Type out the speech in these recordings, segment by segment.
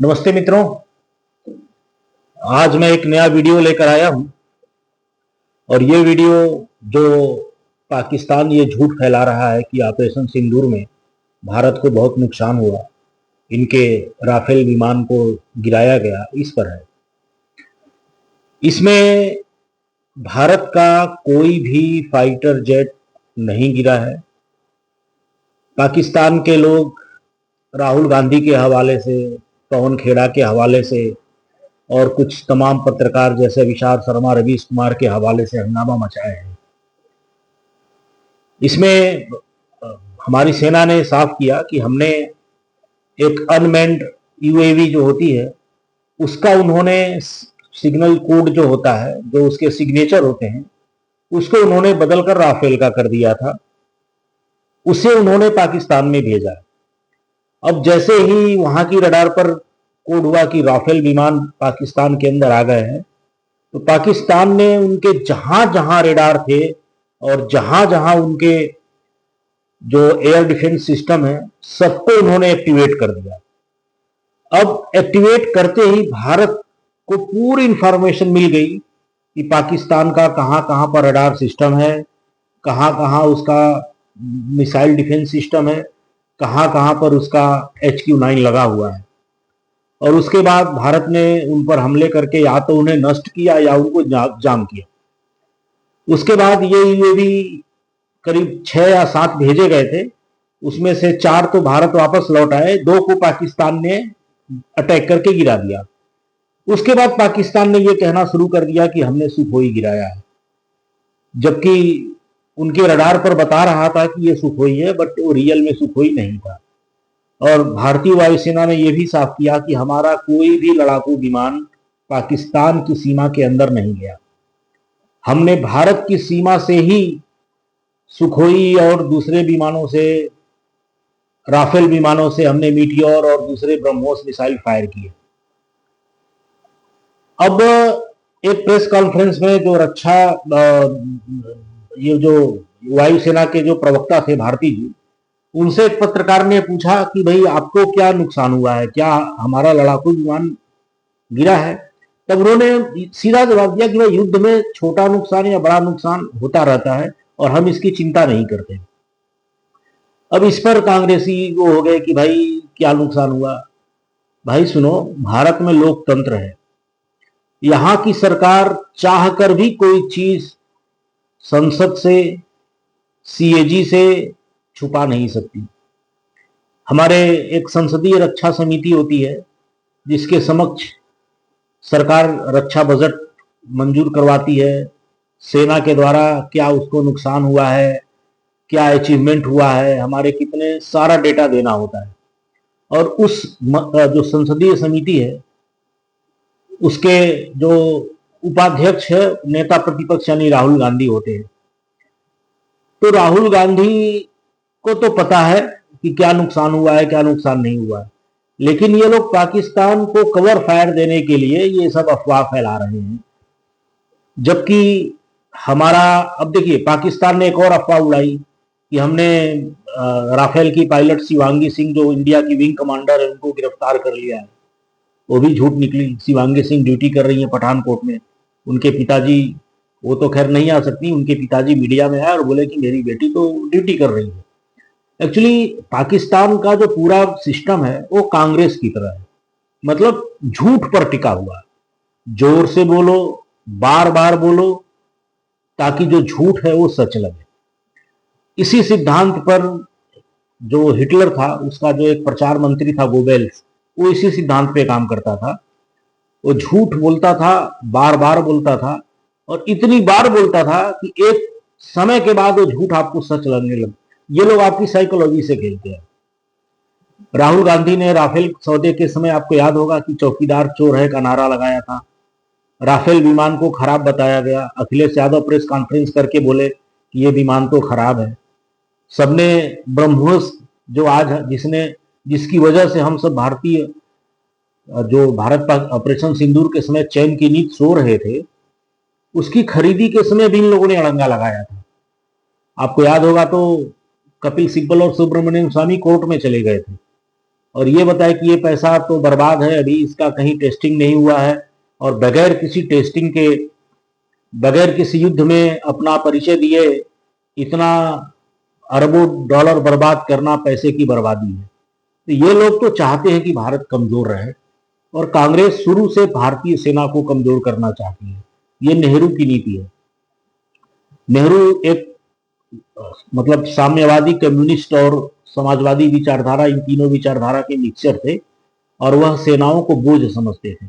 नमस्ते मित्रों। आज मैं एक नया वीडियो लेकर आया हूं और ये वीडियो जो पाकिस्तान ये झूठ फैला रहा है कि ऑपरेशन सिंदूर में भारत को बहुत नुकसान हुआ, इनके राफेल विमान को गिराया गया, इस पर है। इसमें भारत का कोई भी फाइटर जेट नहीं गिरा है। पाकिस्तान के लोग राहुल गांधी के हवाले से, पवन खेड़ा के हवाले से और कुछ तमाम पत्रकार जैसे विशाल शर्मा, रवीश कुमार के हवाले से हंगामा मचाए हैं। इसमें हमारी सेना ने साफ किया कि हमने एक अनमैन्ड यूएवी जो होती है उसका उन्होंने सिग्नल कोड जो होता है, जो उसके सिग्नेचर होते हैं, उसको उन्होंने बदलकर राफेल का कर दिया था। उसे उन्होंने पाकिस्तान में भेजा। अब जैसे ही वहां की रडार पर कोड हुआ कि राफेल विमान पाकिस्तान के अंदर आ गए हैं, तो पाकिस्तान ने उनके जहां जहां रेडार थे और जहां जहां उनके जो एयर डिफेंस सिस्टम है सबको उन्होंने एक्टिवेट कर दिया। अब एक्टिवेट करते ही भारत को पूरी इंफॉर्मेशन मिल गई कि पाकिस्तान का कहां कहां पर रडार सिस्टम है, कहां कहां उसका मिसाइल डिफेंस सिस्टम है, कहां कहां पर उसका HQ-9 लगा हुआ है। और उसके बाद भारत ने उन पर हमले करके या तो उन्हें नष्ट किया या उनको जाम किया। उसके बाद ये यूएवी करीब 6 या 7 भेजे गए थे, उसमें से 4 तो भारत वापस लौट आए, 2 को पाकिस्तान ने अटैक करके गिरा दिया। उसके बाद पाकिस्तान ने यह कहना शुरू कर दिया कि हमने सुखोई गिराया है, जबकि उनके रडार पर बता रहा था कि यह सुखोई है, बट वो रियल में सुखोई नहीं था। और भारतीय वायुसेना ने यह भी साफ किया कि हमारा कोई भी लड़ाकू विमान पाकिस्तान की सीमा के अंदर नहीं गया। हमने भारत की सीमा से ही सुखोई और दूसरे विमानों से, राफेल विमानों से हमने मीटियोर और दूसरे ब्रह्मोस मिसाइल फायर किए। अब एक प्रेस कॉन्फ्रेंस में जो ये जो वायुसेना के जो प्रवक्ता थे भारती जी, उनसे एक पत्रकार ने पूछा कि भाई आपको क्या नुकसान हुआ है, क्या हमारा लड़ाकू विमान गिरा है? तब उन्होंने सीधा जवाब दिया कि भाई युद्ध में छोटा नुकसान या बड़ा नुकसान होता रहता है और हम इसकी चिंता नहीं करते। अब इस पर कांग्रेसी वो हो गए कि भाई क्या नुकसान हुआ। भाई सुनो, भारत में लोकतंत्र है, यहां की सरकार चाह कर भी कोई चीज संसद से, सीएजी से छुपा नहीं सकती। हमारे एक संसदीय रक्षा समिति होती है जिसके समक्ष सरकार रक्षा बजट मंजूर करवाती है। सेना के द्वारा क्या उसको नुकसान हुआ है, क्या अचीवमेंट हुआ है, हमारे कितने, सारा डेटा देना होता है। और उस जो संसदीय समिति है उसके जो उपाध्यक्ष है, नेता प्रतिपक्ष यानी राहुल गांधी होते हैं। तो राहुल गांधी को तो पता है कि क्या नुकसान हुआ है, क्या नुकसान नहीं हुआ है, लेकिन ये लोग पाकिस्तान को कवर फायर देने के लिए ये सब अफवाह फैला रहे हैं। जबकि हमारा, अब देखिए, पाकिस्तान ने एक और अफवाह उड़ाई कि हमने राफेल की पायलट शिवांगी सिंह, जो इंडिया की विंग कमांडर है, उनको गिरफ्तार कर लिया है। वो भी झूठ निकली। शिवांगी सिंह ड्यूटी कर रही है पठानकोट में। उनके पिताजी, वो तो खैर नहीं आ सकती, उनके पिताजी मीडिया में आए और बोले कि मेरी बेटी तो ड्यूटी कर रही है। एक्चुअली पाकिस्तान का जो पूरा सिस्टम है वो कांग्रेस की तरह है, मतलब झूठ पर टिका हुआ है। जोर से बोलो, बार बार बोलो, ताकि जो झूठ है वो सच लगे। इसी सिद्धांत पर जो हिटलर था, उसका जो एक प्रचार मंत्री था गोबेल्स, वो इसी सिद्धांत पे काम करता था। वो झूठ बोलता था, बार बार बोलता था, और इतनी बार बोलता था कि एक समय के बाद वो झूठ आपको सच लगने लगा। ये लोग आपकी साइकोलॉजी से खेलते हैं। राहुल गांधी ने राफेल सौदे के समय, आपको याद होगा कि चौकीदार चोर है का नारा लगाया था। राफेल विमान को खराब बताया गया। अखिलेश यादव प्रेस कॉन्फ्रेंस करके बोले कि ये विमान तो खराब है। सबने ब्रह्मोस, जो आज जिसकी वजह से हम सब भारतीय, जो भारत पाक ऑपरेशन सिंदूर के समय चैन की नींद सो रहे थे, उसकी खरीदी के समय भी इन लोगों ने अड़ंगा लगाया था। आपको याद होगा तो कपिल सिब्बल और सुब्रमण्यम स्वामी कोर्ट में चले गए थे। और ये बताए कि ये पैसा तो बर्बाद है, अभी इसका कहीं टेस्टिंग नहीं हुआ है, और बगैर किसी टेस्टिंग के, बगैर किसी युद्ध में अपना परिचय दिए इतना अरबों डॉलर बर्बाद करना पैसे की बर्बादी है। तो ये लोग तो चाहते हैं कि भारत कमजोर रहे, और कांग्रेस शुरू से भारतीय सेना को कमजोर करना चाहती है। ये नेहरू की नीति है। नेहरू एक मतलब साम्यवादी, कम्युनिस्ट और समाजवादी विचारधारा, इन तीनों विचारधारा के मिक्सचर थे, और वह सेनाओं को बोझ समझते थे।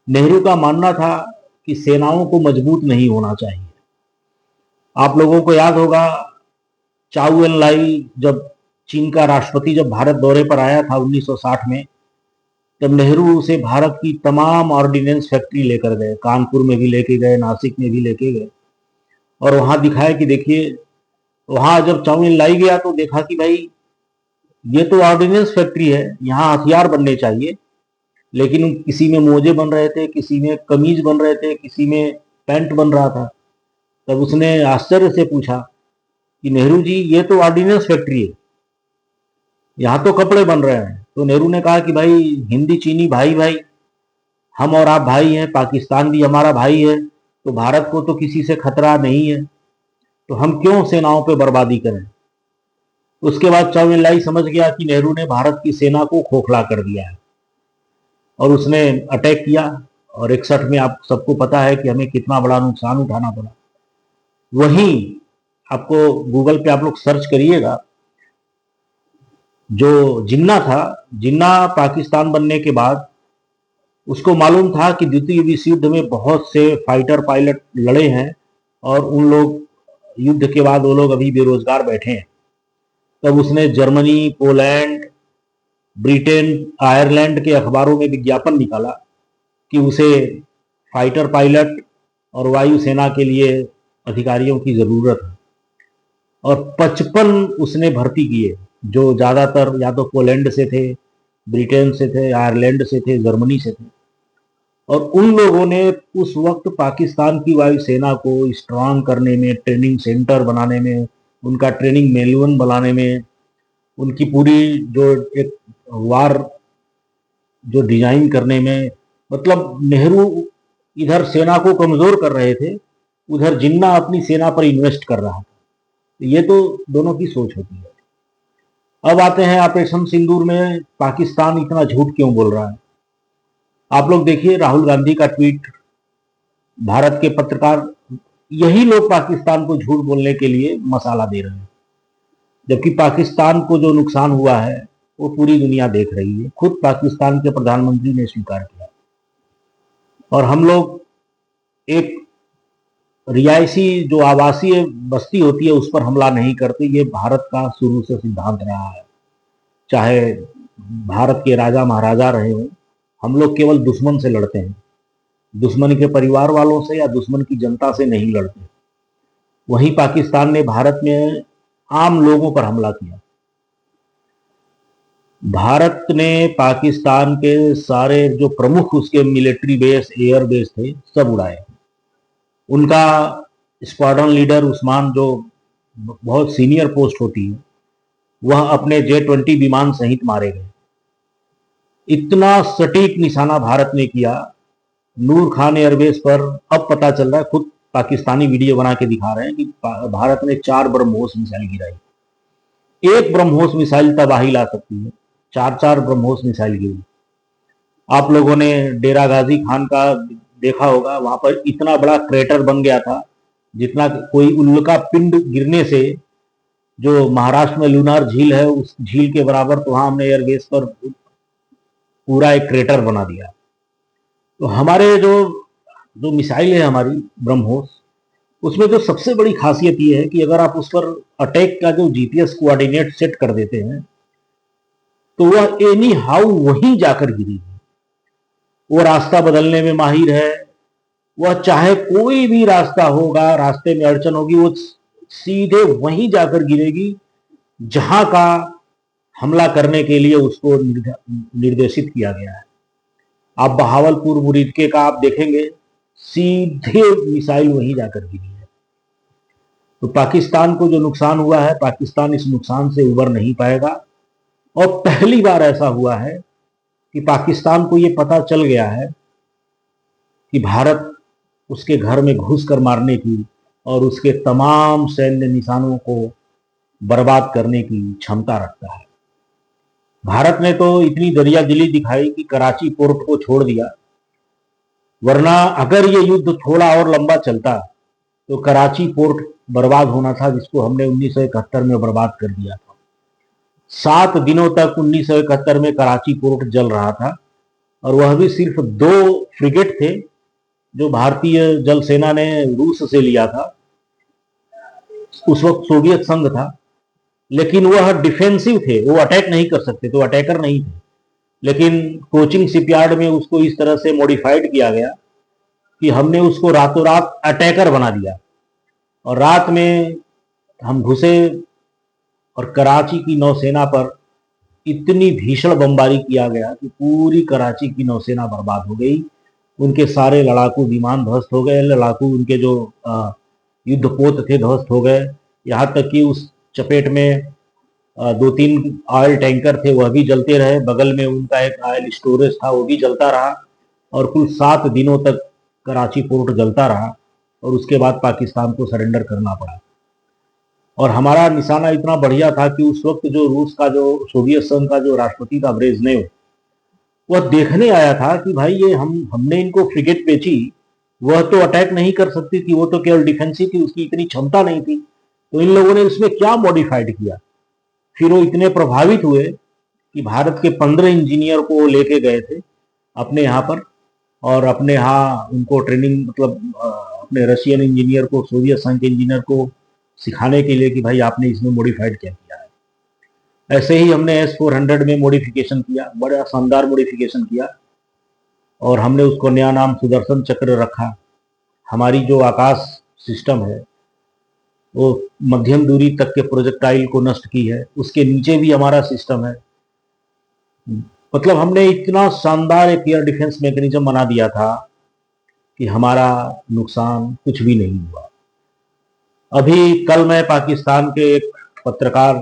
नेहरू का मानना था कि सेनाओं को मजबूत नहीं होना चाहिए। आप लोगों को याद होगा, चाउ एन लाई जब चीन का राष्ट्रपति जब भारत दौरे पर आया था 1960 में, तब नेहरू उसे भारत की तमाम ऑर्डिनेंस फैक्ट्री लेकर गए, कानपुर में भी लेके गए, नासिक में भी लेके गए, और वहां दिखाया कि देखिए, वहां जब चाउ एन लाई गया तो देखा कि भाई ये तो ऑर्डिनेंस फैक्ट्री है, यहाँ हथियार बनने चाहिए, लेकिन किसी में मोजे बन रहे थे, किसी में कमीज बन रहे थे, किसी में पैंट बन रहा था। तब उसने आश्चर्य से पूछा कि नेहरू जी, ये तो ऑर्डिनेंस फैक्ट्री है, यहाँ तो कपड़े बन रहे हैं। तो नेहरू ने कहा कि भाई हिंदी चीनी भाई भाई, हम और आप भाई हैं, पाकिस्तान भी हमारा भाई है, तो भारत को तो किसी से खतरा नहीं है, तो हम क्यों सेनाओं पे बर्बादी करें। उसके बाद चाउ एन लाई समझ गया कि नेहरू ने भारत की सेना को खोखला कर दिया है, और उसने अटैक किया, और 61 में आप सबको पता है कि हमें कितना बड़ा नुकसान उठाना पड़ा। वहीं आपको गूगल पे आप लोग सर्च करिएगा, जो जिन्ना था, जिन्ना पाकिस्तान बनने के बाद उसको मालूम था कि द्वितीय विश्व युद्ध में बहुत से फाइटर पायलट लड़े हैं, और उन लोग युद्ध के बाद वो लोग अभी बेरोजगार बैठे हैं। तब उसने जर्मनी, पोलैंड, ब्रिटेन, आयरलैंड के अखबारों में विज्ञापन निकाला कि उसे फाइटर पायलट और वायुसेना के लिए अधिकारियों की जरूरत है, और 55 उसने भर्ती किए, जो ज्यादातर या तो पोलैंड से थे, ब्रिटेन से थे, आयरलैंड से थे, जर्मनी से थे। और उन लोगों ने उस वक्त पाकिस्तान की वायुसेना को स्ट्रांग करने में, ट्रेनिंग सेंटर बनाने में, उनका ट्रेनिंग मैनुअल बनाने में, उनकी पूरी जो एक वार जो डिजाइन करने में, मतलब नेहरू इधर सेना को कमजोर कर रहे थे, उधर जिन्ना अपनी सेना पर इन्वेस्ट कर रहा था। ये तो दोनों की सोच होती है। अब आते हैं ऑपरेशन सिंदूर में पाकिस्तान इतना झूठ क्यों बोल रहा है। आप लोग देखिए राहुल गांधी का ट्वीट, भारत के पत्रकार, यही लोग पाकिस्तान को झूठ बोलने के लिए मसाला दे रहे हैं, जबकि पाकिस्तान को जो नुकसान हुआ है वो पूरी दुनिया देख रही है। खुद पाकिस्तान के प्रधानमंत्री ने स्वीकार किया, और हम लोग एक रिहायशी जो आवासीय बस्ती होती है उस पर हमला नहीं करते। ये भारत का शुरू से सिद्धांत रहा है, चाहे भारत के राजा महाराजा रहे हों, हम लोग केवल दुश्मन से लड़ते हैं, दुश्मन के परिवार वालों से या दुश्मन की जनता से नहीं लड़ते। वहीं पाकिस्तान ने भारत में आम लोगों पर हमला किया। भारत ने पाकिस्तान के सारे जो प्रमुख उसके मिलिट्री बेस, एयर बेस थे, सब उड़ाए। उनका स्क्वाड्रन लीडर उस्मान, जो बहुत सीनियर पोस्ट होती है, वह अपने J-20 विमान सहित मारे गए। इतना सटीक निशाना भारत ने किया। नूर खान एयरबेस पर अब पता चल रहा है, खुद पाकिस्तानी वीडियो बना के दिखा रहे हैं कि भारत ने 4 ब्रह्मोस मिसाइल गिराई। एक ब्रह्मोस मिसाइल तबाही ला सकती है, 4 ब्रह्मोस मिसाइल गिरी। आप लोगों ने डेरा गाजी खान का देखा होगा, वहां पर इतना बड़ा क्रेटर बन गया था, जितना कोई उल्का पिंड गिरने से, जो महाराष्ट्र में लूनार झील है उस झील के बराबर, तो वहां हमने एयरबेस पर पूरा एक क्रेटर बना दिया। तो हमारे जो जो मिसाइल है हमारी ब्रह्मोस, उसमें जो सबसे बड़ी खासियत ये है कि अगर आप उस पर अटैक का जो जीपीएस कोऑर्डिनेट सेट कर देते हैं, तो वह एनी हाउ वहीं जाकर गिरेगी। वो रास्ता बदलने में माहिर है, वह चाहे कोई भी रास्ता होगा, रास्ते में अड़चन होगी, वो सीधे वहीं जाकर गिरेगी जहां का हमला करने के लिए उसको निर्देशित किया गया है। आप बहावलपुर मुरीदके का आप देखेंगे, सीधे मिसाइल वहीं जाकर गिरी है। तो पाकिस्तान को जो नुकसान हुआ है, पाकिस्तान इस नुकसान से उबर नहीं पाएगा। और पहली बार ऐसा हुआ है कि पाकिस्तान को ये पता चल गया है कि भारत उसके घर में घुस कर मारने की और उसके तमाम सैन्य निशानों को बर्बाद करने की क्षमता रखता है। भारत ने तो इतनी दरियादिली दिखाई कि कराची पोर्ट को छोड़ दिया, वरना अगर ये युद्ध थोड़ा और लंबा चलता तो कराची पोर्ट बर्बाद होना था, जिसको हमने 1971 में बर्बाद कर दिया था। 7 दिनों तक 1971 में कराची पोर्ट जल रहा था, और वह भी सिर्फ 2 फ्रिगेट थे जो भारतीय जल सेना ने रूस से लिया था। उस वक्त सोवियत संघ था, लेकिन वह डिफेंसिव थे, वो अटैक नहीं कर सकते, तो अटैकर नहीं थे। लेकिन कोचिंग शिपयार्ड में उसको इस तरह से मॉडिफाइड किया गया कि हमने उसको रातों रात अटैकर बना दिया, और रात में हम घुसे और कराची की नौसेना पर इतनी भीषण बमबारी किया गया कि पूरी कराची की नौसेना बर्बाद हो गई। उनके सारे लड़ाकू विमान ध्वस्त हो गए, लड़ाकू उनके जो युद्धपोत थे ध्वस्त हो गए। यहाँ तक कि उस चपेट में 2-3 ऑयल टैंकर थे, वह भी जलते रहे। बगल में उनका एक ऑयल स्टोरेज था, वो भी जलता रहा, और कुल 7 दिनों तक कराची पोर्ट जलता रहा, और उसके बाद पाकिस्तान को सरेंडर करना पड़ा। और हमारा निशाना इतना बढ़िया था कि उस वक्त जो रूस का, जो सोवियत संघ का जो राष्ट्रपति था ब्रेजनेव, वह देखने आया था कि भाई ये हमने इनको फ्रिगेट बेची, वह तो अटैक नहीं कर सकती थी, वो तो केवल डिफेंसिव थी, उसकी इतनी क्षमता नहीं थी, तो इन लोगों ने उसमें क्या मॉडिफाइड किया। फिर वो इतने प्रभावित हुए कि भारत के 15 इंजीनियर को लेके गए थे अपने यहाँ पर, और अपने यहाँ उनको ट्रेनिंग, मतलब अपने रशियन इंजीनियर को, सोवियत संघ के इंजीनियर को सिखाने के लिए कि भाई आपने इसमें मॉडिफाइड क्या किया है। ऐसे ही हमने S-400 में मॉडिफिकेशन किया, बड़ा शानदार मॉडिफिकेशन किया, और हमने उसको नया नाम सुदर्शन चक्र रखा। हमारी जो आकाश सिस्टम है वो मध्यम दूरी तक के प्रोजेक्टाइल को नष्ट की है, उसके नीचे भी हमारा सिस्टम है। मतलब हमने इतना शानदार एक एयर डिफेंस मैकेनिज्म बना दिया था कि हमारा नुकसान कुछ भी नहीं हुआ। अभी कल मैं पाकिस्तान के एक पत्रकार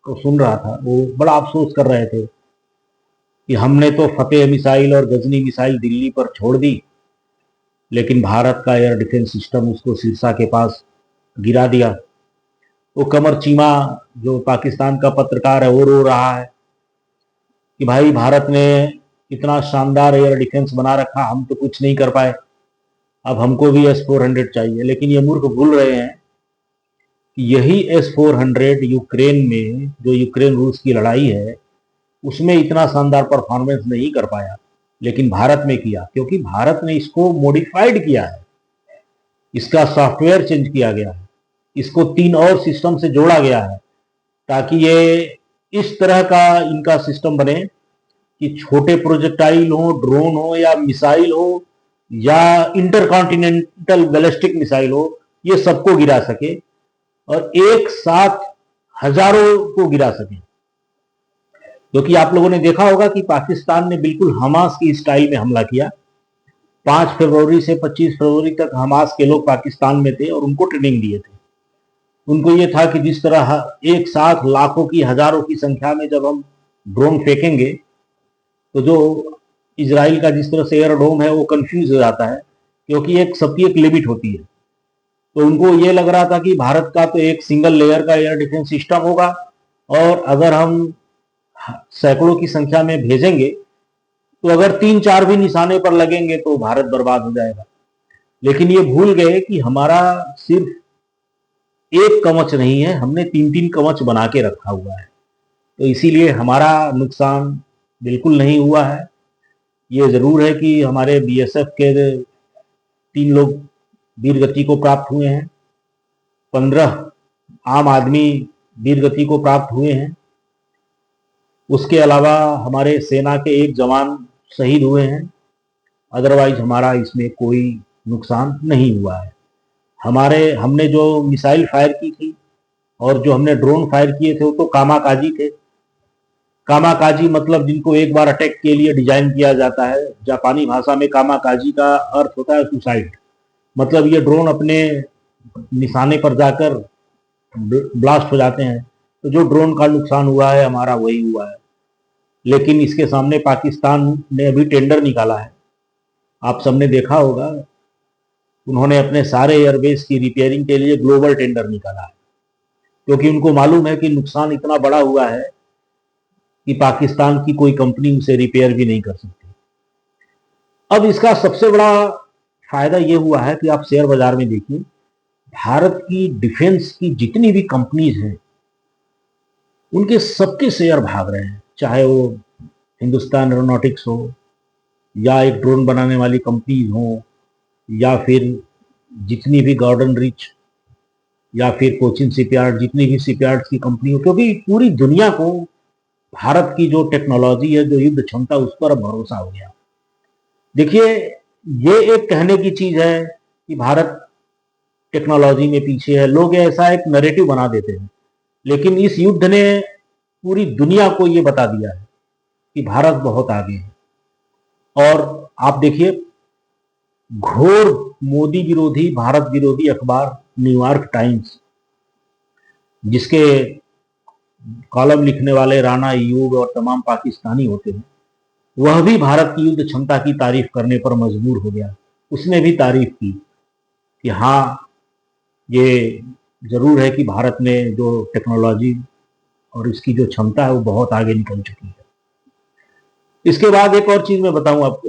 को सुन रहा था, वो बड़ा अफसोस कर रहे थे कि हमने तो फतेह मिसाइल और गजनी मिसाइल दिल्ली पर छोड़ दी, लेकिन भारत का एयर डिफेंस सिस्टम उसको सिरसा के पास गिरा दिया। वो कमर चीमा जो पाकिस्तान का पत्रकार है, वो रो रहा है कि भाई भारत ने इतना शानदार एयर डिफेंस बना रखा, हम तो कुछ नहीं कर पाए, अब हमको भी S-400 चाहिए। लेकिन ये मूर्ख भूल रहे हैं कि यही S-400 यूक्रेन में, जो यूक्रेन रूस की लड़ाई है, उसमें इतना शानदार परफॉर्मेंस नहीं कर पाया, लेकिन भारत में किया, क्योंकि भारत ने इसको मॉडिफाइड किया है, इसका सॉफ्टवेयर चेंज किया गया है, इसको 3 और सिस्टम से जोड़ा गया है, ताकि ये इस तरह का इनका सिस्टम बने कि छोटे प्रोजेक्टाइल हो, ड्रोन हो या मिसाइल हो या इंटरकॉन्टिनेंटल बैलिस्टिक मिसाइल हो, ये सबको गिरा सके, और एक साथ हजारों को गिरा सके। क्योंकि आप लोगों ने देखा होगा कि पाकिस्तान ने बिल्कुल हमास की स्टाइल में हमला किया। 5 फरवरी से 25 फरवरी तक हमास के लोग पाकिस्तान में थे और उनको ट्रेनिंग दिए थे। उनको ये था कि जिस तरह एक साथ लाखों की, हजारों की संख्या में जब हम ड्रोन फेंकेंगे, तो जो इजराइल का जिस तरह से एयरडोम है वो कंफ्यूज हो जाता है, क्योंकि एक सबकी एक लिमिट होती है। तो उनको ये लग रहा था कि भारत का तो एक सिंगल लेयर का एयर डिफेंस सिस्टम होगा, और अगर हम सैकड़ों की संख्या में भेजेंगे तो अगर 3-4 भी निशाने पर लगेंगे तो भारत बर्बाद हो जाएगा। लेकिन ये भूल गए कि हमारा सिर्फ एक कवच नहीं है, हमने 3-3 कवच बना के रखा हुआ है, तो इसीलिए हमारा नुकसान बिल्कुल नहीं हुआ है। ये जरूर है कि हमारे BSF के 3 लोग वीरगति को प्राप्त हुए हैं, 15 आम आदमी वीरगति को प्राप्त हुए हैं। उसके अलावा हमारे सेना के 1 जवान शहीद हुए हैं। अदरवाइज हमारा इसमें कोई नुकसान नहीं हुआ है। हमने जो मिसाइल फायर की थी और जो हमने ड्रोन फायर किए थे, वो तो कामाकाजी थे। कामाकाजी मतलब जिनको एक बार अटैक के लिए डिजाइन किया जाता है। जापानी भाषा में कामाकाजी का अर्थ होता है सुसाइड। मतलब ये ड्रोन अपने निशाने पर जाकर ब्लास्ट हो जाते हैं, तो जो ड्रोन का नुकसान हुआ है हमारा वही हुआ है। लेकिन इसके सामने पाकिस्तान ने अभी टेंडर निकाला है, आप सबने देखा होगा, उन्होंने अपने सारे एयरबेस की रिपेयरिंग के लिए ग्लोबल टेंडर निकाला है, क्योंकि उनको मालूम है कि नुकसान इतना बड़ा हुआ है कि पाकिस्तान की कोई कंपनी उसे रिपेयर भी नहीं कर सकती। अब इसका सबसे बड़ा फायदा ये हुआ है कि आप शेयर बाजार में देखिए, भारत की डिफेंस की जितनी भी कंपनीज हैं उनके सबके शेयर भाग रहे हैं, चाहे वो हिंदुस्तान एरोनॉटिक्स हो, या एक ड्रोन बनाने वाली कंपनीज हो, या फिर जितनी भी गॉर्डन रिच, या फिर कोचिन शिपयार्ड, जितनी भी शिपयार्ड की कंपनी हो, क्योंकि पूरी दुनिया को भारत की जो टेक्नोलॉजी है, जो युद्ध क्षमता, उस पर भरोसा हो गया। देखिए, ये एक कहने की चीज है कि भारत टेक्नोलॉजी में पीछे है, लोग ऐसा एक नैरेटिव बना देते हैं, लेकिन इस युद्ध ने पूरी दुनिया को ये बता दिया है कि भारत बहुत आगे है। और आप देखिए, घोर मोदी विरोधी, भारत विरोधी अखबार न्यूयॉर्क टाइम्स, जिसके कॉलम लिखने वाले राणा अय्यूब और तमाम पाकिस्तानी होते हैं, वह भी भारत की युद्ध क्षमता की तारीफ करने पर मजबूर हो गया। उसने भी तारीफ की कि हाँ, ये जरूर है कि भारत ने जो टेक्नोलॉजी और इसकी जो क्षमता है वो बहुत आगे निकल चुकी है। इसके बाद एक और चीज मैं बताऊं आपको,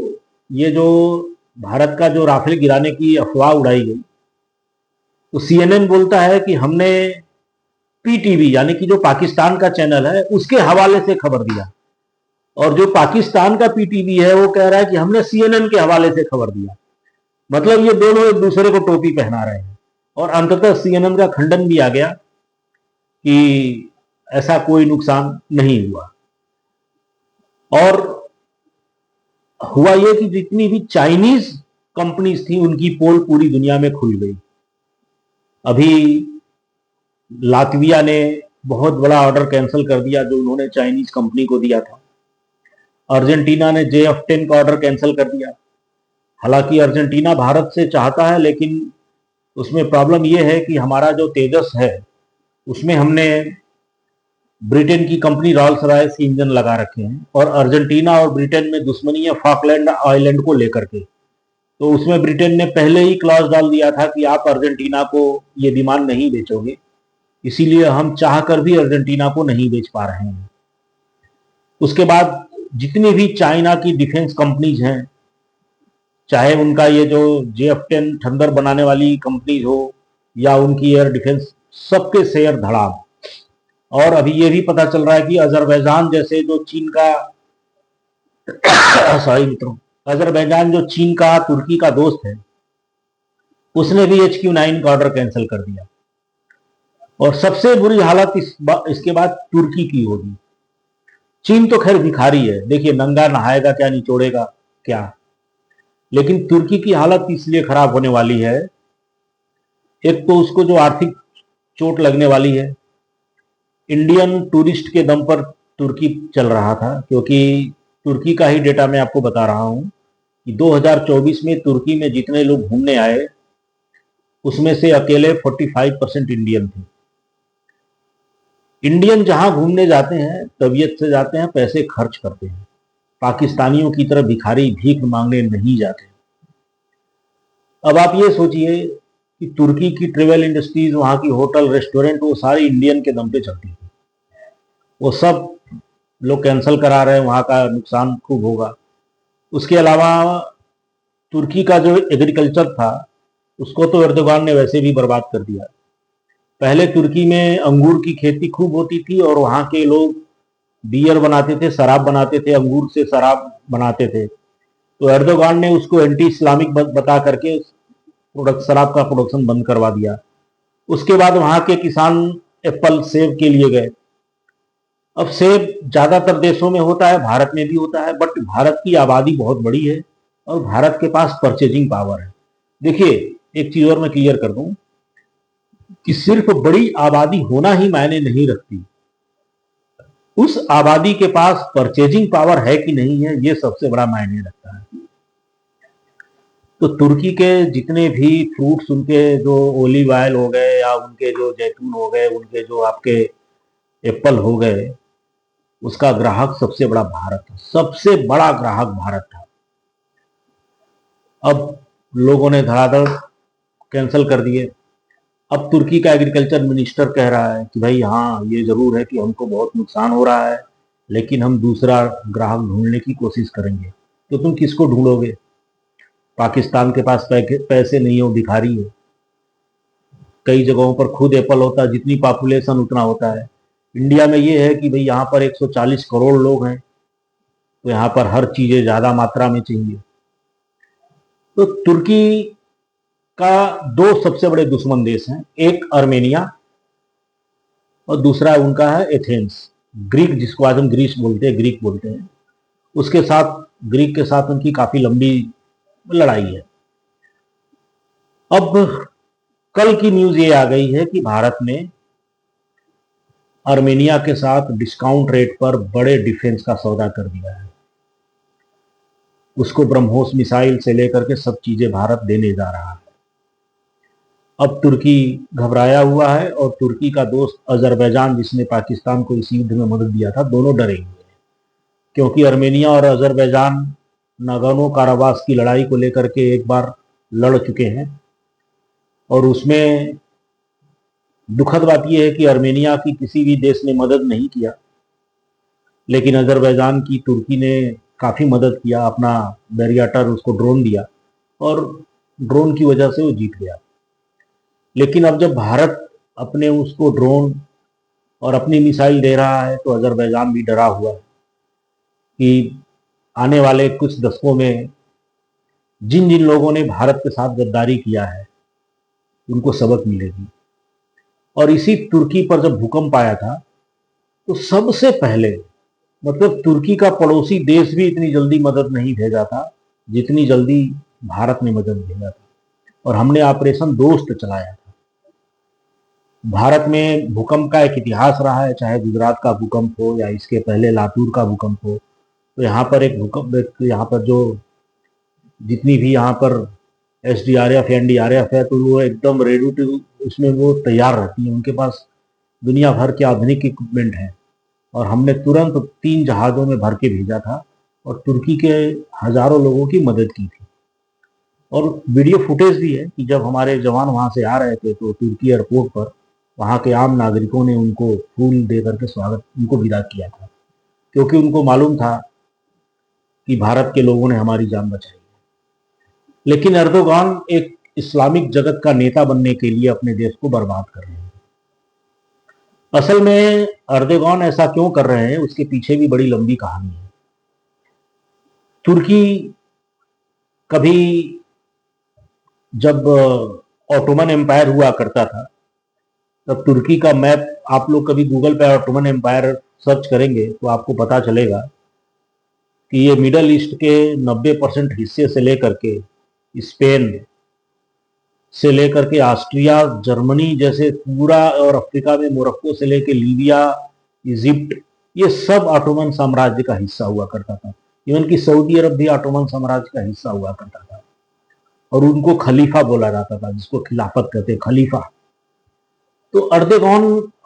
ये जो भारत का जो राफेल गिराने की अफवाह उड़ाई गई, तो सीएनएन बोलता है कि हमने पीटीवी यानी कि जो पाकिस्तान का चैनल है उसके हवाले से खबर दिया, और जो पाकिस्तान का पीटीवी है वो कह रहा है कि हमने सीएनएन के हवाले से खबर दिया। मतलब ये दोनों एक दूसरे को टोपी पहना रहे हैं, और अंततः सीएनएन का खंडन भी आ गया कि ऐसा कोई नुकसान नहीं हुआ। और हुआ ये कि जितनी भी चाइनीज कंपनीज थी उनकी पोल पूरी दुनिया में खुल गई। अभी लातविया ने बहुत बड़ा ऑर्डर कैंसिल कर दिया जो उन्होंने चाइनीज कंपनी को दिया था। अर्जेंटीना ने JF-10 का ऑर्डर कैंसिल कर दिया। हालांकि अर्जेंटीना भारत से चाहता है, लेकिन उसमें प्रॉब्लम यह है कि हमारा जो तेजस है उसमें हमने ब्रिटेन की कंपनी रॉल्स रॉयस की इंजन लगा रखे हैं, और अर्जेंटीना और ब्रिटेन में दुश्मनी है फॉकलैंड आइलैंड को लेकर के। तो उसमें ब्रिटेन ने पहले ही क्लॉज डाल दिया था कि आप अर्जेंटीना को ये विमान नहीं बेचोगे, इसीलिए हम चाहकर भी अर्जेंटीना को नहीं बेच पा रहे हैं। उसके बाद जितनी भी चाइना की डिफेंस कंपनीज हैं, चाहे उनका ये जो JF-10 थंडर बनाने वाली कंपनीज हो या उनकी एयर डिफेंस, सबके शेयर धड़ाम। और अभी ये भी पता चल रहा है कि अजरबैजान जैसे जो चीन का सॉरी मित्रों, अजरबैजान जो चीन का तुर्की का दोस्त है, उसने भी HQ-9 का ऑर्डर कैंसिल कर दिया। और सबसे बुरी हालत इसके बाद तुर्की की होगी। चीन तो खैर भिखारी है, देखिए नंगा नहाएगा क्या, निचोड़ेगा क्या, लेकिन तुर्की की हालत इसलिए खराब होने वाली है, एक तो उसको जो आर्थिक चोट लगने वाली है। इंडियन टूरिस्ट के दम पर तुर्की चल रहा था, क्योंकि तुर्की का ही डेटा मैं आपको बता रहा हूं कि 2024 में तुर्की में जितने लोग घूमने आए उसमें से अकेले 45% इंडियन थे। इंडियन जहां घूमने जाते हैं तबीयत से जाते हैं, पैसे खर्च करते हैं, पाकिस्तानियों की तरह भिखारी भीख मांगने नहीं जाते। अब आप ये सोचिए कि तुर्की की ट्रेवल इंडस्ट्रीज, वहां की होटल रेस्टोरेंट, वो सारी इंडियन के दम पे चलती थी, वो सब लोग कैंसिल करा रहे हैं, वहां का नुकसान खूब होगा। उसके अलावा तुर्की का जो एग्रीकल्चर था उसको तो एर्दोगान ने वैसे भी बर्बाद कर दिया। पहले तुर्की में अंगूर की खेती खूब होती थी, और वहां के लोग बियर बनाते थे, शराब बनाते थे, अंगूर से शराब बनाते थे। तो एर्दोगान ने उसको एंटी इस्लामिक बता करके शराब का प्रोडक्शन बंद करवा दिया। उसके बाद वहां के किसान एप्पल, सेब के लिए गए। अब सेब ज्यादातर देशों में होता है, भारत में भी होता है, बट भारत की आबादी बहुत बड़ी है और भारत के पास परचेजिंग पावर है। देखिए, एक चीज और मैं क्लियर कर दूं कि सिर्फ बड़ी आबादी होना ही मायने नहीं रखती, उस आबादी के पास परचेजिंग पावर है कि नहीं है, ये सबसे बड़ा मायने रखता है। तो तुर्की के जितने भी फ्रूट्स, उनके जो ओलिव ऑयल हो गए, या उनके जो जैतून हो गए, उनके जो आपके एप्पल हो गए, उसका ग्राहक सबसे बड़ा भारत था, सबसे बड़ा ग्राहक भारत था। अब लोगों ने धड़ाधड़ कैंसिल कर दिए। अब तुर्की का एग्रीकल्चर मिनिस्टर कह रहा है कि भाई हाँ, ये जरूर है कि हमको बहुत नुकसान हो रहा है, लेकिन हम दूसरा ग्राहक ढूंढने की कोशिश करेंगे। तो तुम किसको ढूंढोगे? पाकिस्तान के पास पैसे नहीं हो, भिखारी है। कई जगहों पर खुद एप्पल होता है, जितनी पॉपुलेशन उतना होता है। इंडिया में ये है कि भाई यहाँ पर 140 करोड़ लोग हैं, तो यहाँ पर हर चीजें ज्यादा मात्रा में चाहिए। तो तुर्की का दो सबसे बड़े दुश्मन देश हैं, एक अर्मेनिया और दूसरा उनका है एथेंस, ग्रीक, जिसको आज हम ग्रीस बोलते हैं, ग्रीक बोलते हैं। उसके साथ, ग्रीक के साथ उनकी काफी लंबी लड़ाई है। अब कल की न्यूज ये आ गई है कि भारत ने अर्मेनिया के साथ डिस्काउंट रेट पर बड़े डिफेंस का सौदा कर दिया है। उसको ब्रह्मोस मिसाइल से लेकर के सब चीजें भारत देने जा रहा है। अब तुर्की घबराया हुआ है और तुर्की का दोस्त अजरबैजान, जिसने पाकिस्तान को इस युद्ध में मदद दिया था, दोनों डरे हुए हैं। क्योंकि अर्मेनिया और अजरबैजान नागोर्नो काराबाख की लड़ाई को लेकर के एक बार लड़ चुके हैं, और उसमें दुखद बात यह है कि अर्मेनिया की किसी भी देश ने मदद नहीं किया, लेकिन अजरबैजान की तुर्की ने काफी मदद किया। अपना बैरियाटर, उसको ड्रोन दिया, और ड्रोन की वजह से वो जीत गया। लेकिन अब जब भारत अपने उसको ड्रोन और अपनी मिसाइल दे रहा है, तो अजरबैजान भी डरा हुआ है कि आने वाले कुछ दशकों में जिन जिन लोगों ने भारत के साथ गद्दारी किया है, उनको सबक मिलेगी। और इसी तुर्की पर जब भूकंप आया था, तो सबसे पहले, मतलब तुर्की का पड़ोसी देश भी इतनी जल्दी मदद नहीं भेजा था जितनी जल्दी भारत ने मदद भेजा था, और हमने ऑपरेशन दोस्त चलाया था। भारत में भूकंप का एक इतिहास रहा है, चाहे गुजरात का भूकंप हो या इसके पहले लातूर का भूकंप हो। तो यहाँ पर एक भूकंप, यहाँ पर जो जितनी भी यहाँ पर SDRF NDRF है, तो वो एकदम रेडी टू, उसमें वो तैयार रहती है, उनके पास दुनिया भर के आधुनिक इक्विपमेंट है। और हमने तुरंत 3 जहाज़ों में भर के भेजा था और तुर्की के हजारों लोगों की मदद की थी। और वीडियो फुटेज भी है कि जब हमारे जवान वहां से आ रहे थे, तो तुर्की एयरपोर्ट पर वहां के आम नागरिकों ने उनको फूल दे करके स्वागत, उनको विदा किया था, क्योंकि उनको मालूम था कि भारत के लोगों ने हमारी जान बचाई। लेकिन एर्दोगान एक इस्लामिक जगत का नेता बनने के लिए अपने देश को बर्बाद कर रहे हैं। असल में एर्दोगान ऐसा क्यों कर रहे हैं, उसके पीछे भी बड़ी लंबी कहानी है। तुर्की कभी, जब ऑटोमन एम्पायर हुआ करता था, तब तुर्की का मैप, आप लोग कभी गूगल पे ऑटोमन एम्पायर सर्च करेंगे तो आपको पता चलेगा कि ये मिडल ईस्ट के 90% हिस्से से लेकर के स्पेन से लेकर के ऑस्ट्रिया, जर्मनी जैसे पूरा, और अफ्रीका में मोरक्को से लेकर लीबिया, इजिप्ट, ये सब ऑटोमन साम्राज्य का हिस्सा हुआ करता था। इवन कि सऊदी अरब भी ऑटोमन साम्राज्य का हिस्सा हुआ करता था, और उनको खलीफा बोला जाता था, जिसको खिलाफत कहते हैं, खलीफा। तो एर्दोगान,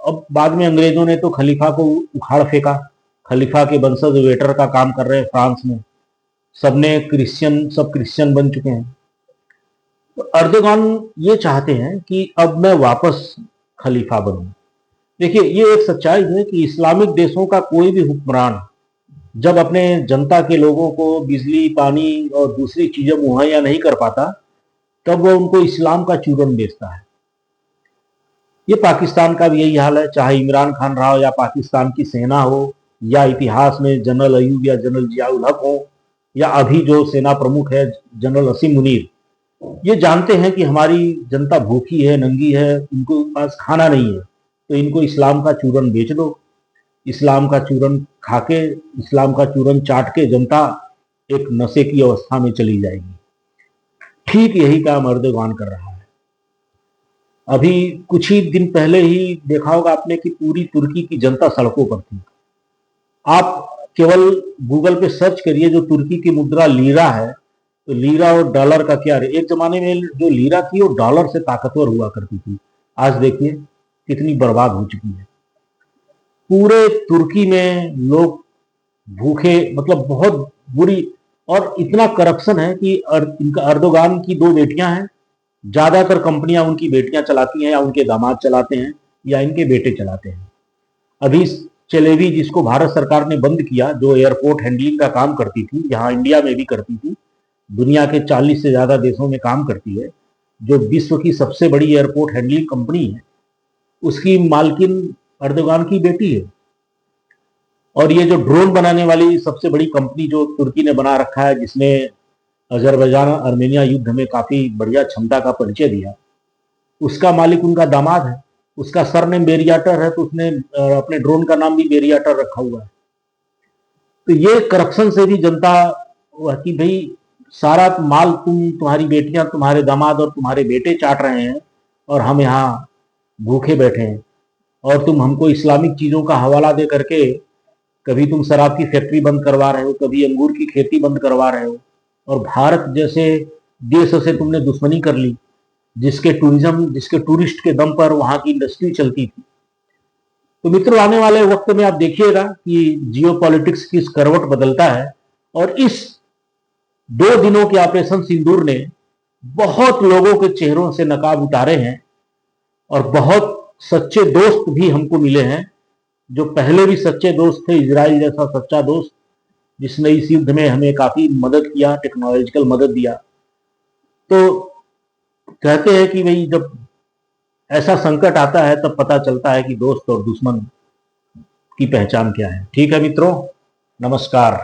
अब बाद में अंग्रेजों ने तो खलीफा को उखाड़ फेंका। खलीफा के वंशज वेटर का काम कर रहे हैं फ्रांस में, सबने क्रिश्चियन, सब क्रिश्चियन बन चुके हैं। तो एर्दोगान ये चाहते हैं कि अब मैं वापस खलीफा बनूं। देखिए, ये एक सच्चाई है कि इस्लामिक देशों का कोई भी हुक्मरान जब अपने जनता के लोगों को बिजली, पानी और दूसरी चीजें मुहैया नहीं कर पाता, तब वो उनको इस्लाम का चूरन बेचता है। ये पाकिस्तान का भी यही हाल है, चाहे इमरान खान रहा हो या पाकिस्तान की सेना हो, या इतिहास में जनरल अयूब या जनरल जियाउल हक हो, या अभी जो सेना प्रमुख है जनरल असीम मुनीर। ये जानते हैं कि हमारी जनता भूखी है, नंगी है, इनको पास खाना नहीं है, तो इनको इस्लाम का चूरन बेच दो। इस्लाम का चूरन खाके, इस्लाम का चूरन चाट के जनता एक नशे की अवस्था में चली जाएगी। ठीक यही काम एर्दोगान कर रहा है। अभी कुछ ही दिन पहले ही देखा होगा आपने कि पूरी तुर्की की जनता सड़कों पर थी। आप केवल गूगल पे सर्च करिए, जो तुर्की की मुद्रा लीरा है, तो लीरा और डॉलर का क्या है। एक जमाने में जो लीरा थी वो डॉलर से ताकतवर हुआ करती थी, आज देखिए कितनी बर्बाद हो चुकी है। पूरे तुर्की में लोग भूखे, मतलब बहुत बुरी, और इतना करप्शन है कि इनका अर्दोगान की दो बेटियां हैं, ज्यादातर कंपनियां उनकी बेटियां चलाती हैं या उनके दामाद चलाते हैं या इनके बेटे चलाते हैं। अभी चलेवी, जिसको भारत सरकार ने बंद किया, जो एयरपोर्ट हैंडलिंग का काम करती थी, यहाँ इंडिया में भी करती थी, दुनिया के 40 से ज्यादा देशों में काम करती है, जो विश्व की सबसे बड़ी एयरपोर्ट हैंडलिंग कंपनी है, उसकी मालकिन अर्दोगान की बेटी है। और ये जो ड्रोन बनाने वाली सबसे बड़ी कंपनी जो तुर्की ने बना रखा है, जिसने अजरबैजान आर्मेनिया युद्ध में काफी बढ़िया क्षमता का परिचय दिया, उसका मालिक उनका दामाद है। उसका सरनेम बेरियाटर है, तो उसने अपने ड्रोन का नाम भी बेरियाटर रखा हुआ है। तो ये करप्शन से भी जनता, कि भाई सारा माल तुम्हारी बेटियां, तुम्हारे दामाद और तुम्हारे बेटे चाट रहे हैं और हम यहाँ भूखे बैठे हैं, और तुम हमको इस्लामिक चीजों का हवाला दे करके कभी तुम शराब की फैक्ट्री बंद करवा रहे हो, कभी अंगूर की खेती बंद करवा रहे हो, और भारत जैसे देश से तुमने दुश्मनी कर ली, जिसके टूरिज्म, जिसके टूरिस्ट के दम पर वहां की इंडस्ट्री चलती थी। तो मित्रों, आने वाले वक्त में आप देखिएगा कि जियो पॉलिटिक्स किस करवट बदलता है, और इस 2 दिनों के ऑपरेशन सिंदूर ने बहुत लोगों के चेहरों से नकाब उतारे हैं, और बहुत सच्चे दोस्त भी हमको मिले हैं, जो पहले भी सच्चे दोस्त थे, इजराइल जैसा सच्चा दोस्त जिसने इस युद्ध में हमें काफी मदद किया, टेक्नोलॉजिकल मदद दिया। तो कहते हैं कि भाई जब ऐसा संकट आता है तब पता चलता है कि दोस्त और दुश्मन की पहचान क्या है। ठीक है मित्रों, नमस्कार।